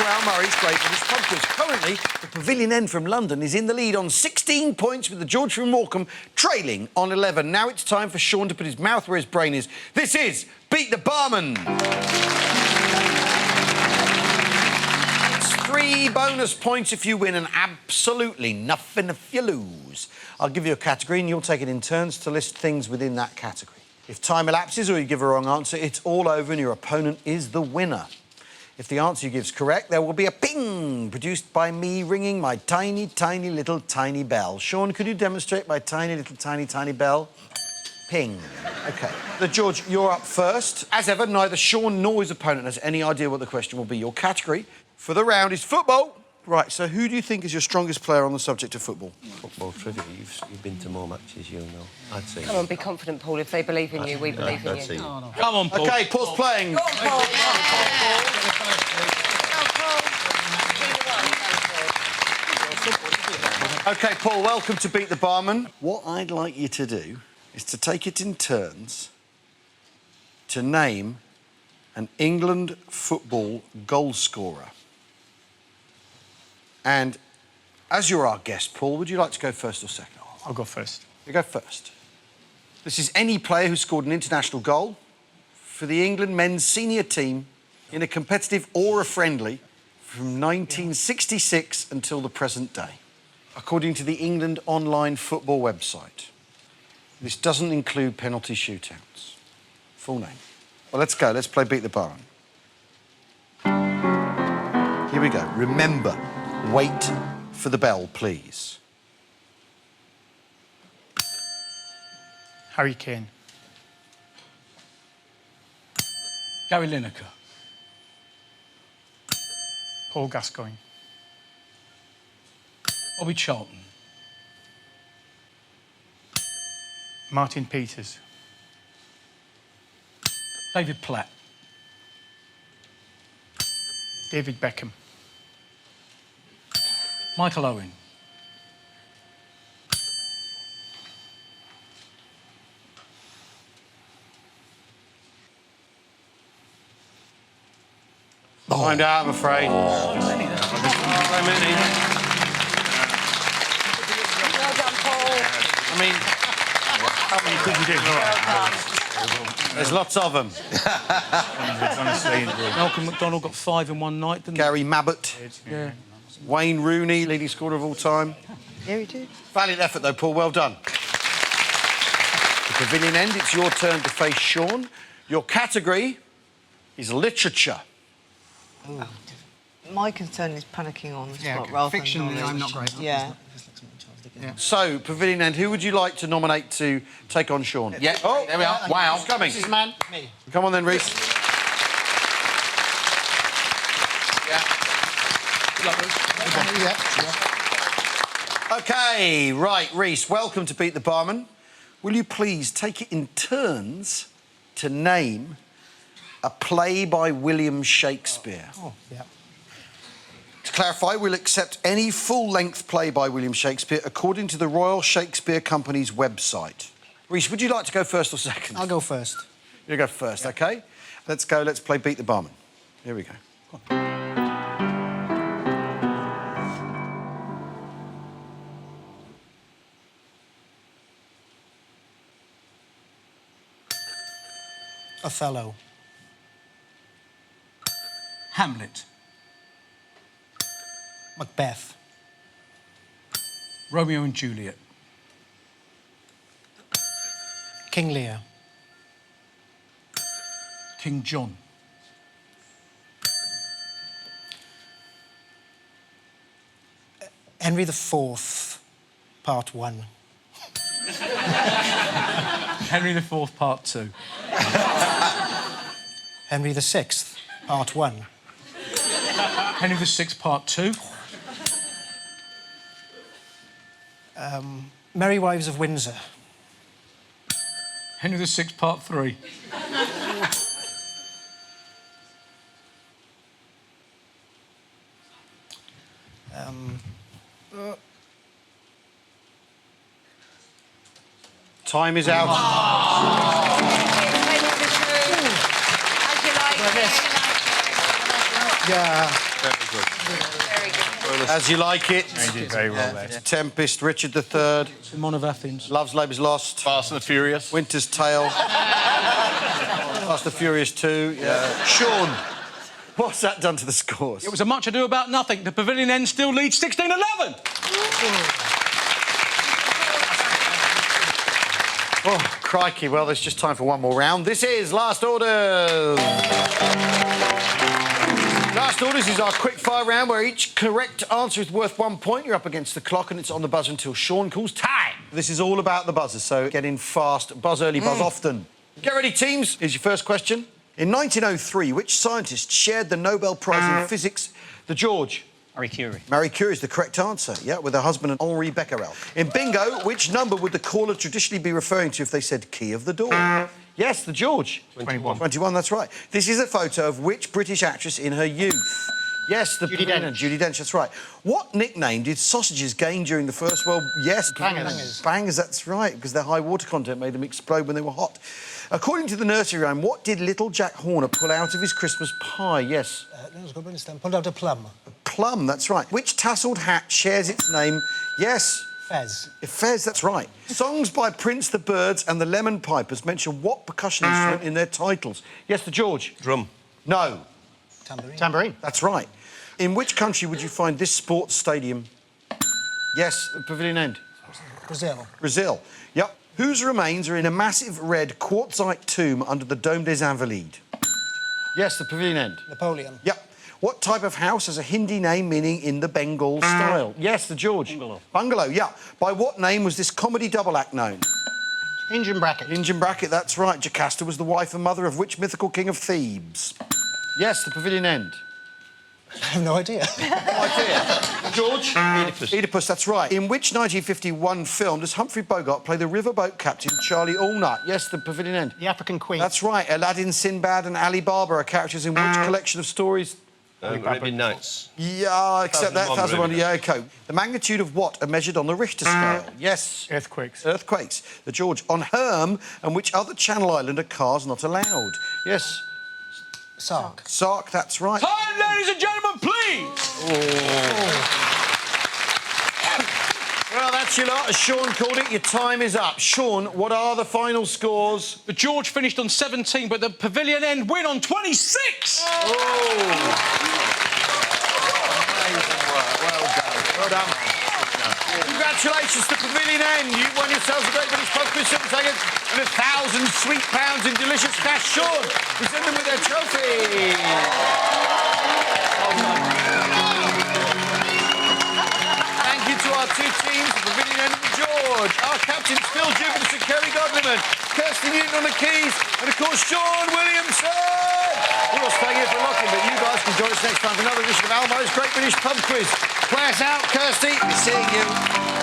to Al Murray's Greatest Pub Quiz. Currently, the Pavilion End from London is in the lead on 16 points with the George from Morecambe trailing on 11. Now it's time for Shaun to put his mouth where his brain is. This is Beat the Barman. It's 3 bonus points if you win and absolutely nothing if you lose. I'll give you a category and you'll take it in turns to list things within that category. If time elapses or you give a wrong answer, it's all over and your opponent is the winner. If the answer you give is correct, there will be a ping produced by me ringing my tiny, tiny, little, tiny bell. Shaun, could you demonstrate my tiny, little, tiny, tiny bell? Ping. OK. Now, George, you're up first. As ever, neither Shaun nor his opponent has any idea what the question will be. Your category for the round is football. Right, so who do you think is your strongest player on the subject of football? Football trivia. You've been to more matches, you'll know. I'd say. Come on, be confident, Paul. If they believe in you, we believe in you. Come on, Paul. OK, Paul's playing. Go on, Paul. OK, Paul, welcome to Beat the Barman. What I'd like you to do is to take it in turns to name an England football goal scorer. And as you're our guest, Paul, would you like to go first or second? I'll go first. You go first. This is any player who scored an international goal for the England men's senior team in a competitive or a friendly from 1966 until the present day, according to the England online football website. This doesn't include penalty shootouts. Full name. Well, let's go. Let's play Beat the Barman. Here we go. Remember, wait for the bell, please. Harry Kane. Gary Lineker. Paul Gascoigne. Bobby Charlton. Martin Peters. David Platt. David Beckham. Michael Owen. Timed out, I'm afraid. Well done, Paul. I mean, How many could you do? there's lots of them. Honestly, Malcolm McDonald got 5 in one night, didn't Gary Mabbott, he? Yeah. Wayne Rooney, leading scorer of all time. Yeah, he did. Valiant effort, though, Paul. Well done. The Pavilion End, it's your turn to face Shaun. Your category is literature. Oh. My concern is panicking on the spot Yeah, rather fiction, than knowledge. I'm not great. Yeah. So, Pavilion End, who would you like to nominate to take on Shaun? Yeah, Oh, there we are. Wow. Who's coming? This is man. Me. Come on then, Reese. Yeah. Good luck, Bruce. OK, right, Reese, welcome to Beat the Barman. Will you please take it in turns to name a play by William Shakespeare? Oh, yeah. To clarify, we'll accept any full-length play by William Shakespeare according to the Royal Shakespeare Company's website. Reese, would you like to go first or second? I'll go first. You go first, OK? Let's go, let's play Beat the Barman. Here we go. Go on. Othello. Hamlet. Macbeth. Romeo and Juliet. King Lear. King John. Henry IV, Part 1. Henry IV, Part 2. Henry VI, Part 1. Henry VI, Part 2. Merry Wives of Windsor. Henry VI, Part 3. Time is out. As you like. Yeah. Very good. As you like it. You did very well there. Tempest, Richard III, Simon of Athens. Love's Labour's Lost, Fast and the Furious. Winter's Tale, Fast and Furious 2. Yeah. Shaun, what's that done to the scores? It was a much ado about nothing. The Pavilion end still leads 16-11. Oh, crikey. Well, there's just time for one more round. This is Last Orders. Last Orders is our quick-fire round where each correct answer is worth 1 point. You're up against the clock and it's on the buzzer until Shaun calls time. This is all about the buzzers, so get in fast. Buzz early, buzz often. Get ready, teams. Here's your first question. In 1903, which scientist shared the Nobel Prize in Physics? The George. Marie Curie. Marie Curie is the correct answer, yeah, with her husband Henri Becquerel. In bingo, which number would the caller traditionally be referring to if they said key of the door? Yes, the George. 21. 21, that's right. This is a photo of which British actress in her youth? Yes, the Judi Dench. Judi Dench, that's right. What nickname did sausages gain during the First World... Yes, Bangers. Bangers, that's right, because their high water content made them explode when they were hot. According to the nursery rhyme, what did little Jack Horner pull out of his Christmas pie? Yes. Pulled out a plum. Plum, that's right. Which tasselled hat shares its name? Yes. Fez. Fez, that's right. Songs by Prince, the Birds and the Lemon Pipers mention what percussion instrument in their titles? Yes, the George. Drum. No. Tambourine. Tambourine. That's right. In which country would you find this sports stadium? Yes, the Pavilion End. Brazil. Brazil. Yep. Whose remains are in a massive red quartzite tomb under the Dome des Invalides? Yes, the Pavilion End. Napoleon. Yep. What type of house has a Hindi name meaning in the Bengal style? Yes, the George. Bungalow. Bungalow, yeah. By what name was this comedy double act known? Hinge and bracket. Hinge and Bracket, that's right. Jocasta was the wife and mother of which mythical king of Thebes? Yes, the Pavilion End. I have no idea. George? Oedipus. Oedipus, that's right. In which 1951 film does Humphrey Bogart play the riverboat captain Charlie Allnut? Yes, the Pavilion End. The African Queen. That's right. Aladdin, Sinbad and Ali Baba are characters in which collection of stories? Arabian Nights. Yeah, except that 1001, 1001, yeah, OK. The magnitude of what are measured on the Richter scale? Yes. Earthquakes. Earthquakes. The George. On Herm and which other Channel Island are cars not allowed? Yes. Sark. Sark, that's right. Time, ladies and gentlemen, please! Well, that's your lot. As Shaun called it, your time is up. Shaun, what are the final scores? The George finished on 17, but the Pavilion end win on 26! Amazing work. Well done. Well done. Congratulations to Pavilion End. You won yourselves a great British pub quiz, 7 seconds, and 1,000 sweet pounds in delicious cash. Shaun, present them with their trophy. Thank you to our two teams, the Pavilion End and the George. Our captains, Phill, Jupitus and Kerry, Godliman. Kirsty Newton on the keys, and of course, Shaun Williamson. We're all staying here for locking, but you guys can join us next time for another edition of Almo's Great British Pub Quiz. Play us out, Kirsty. We're seeing you.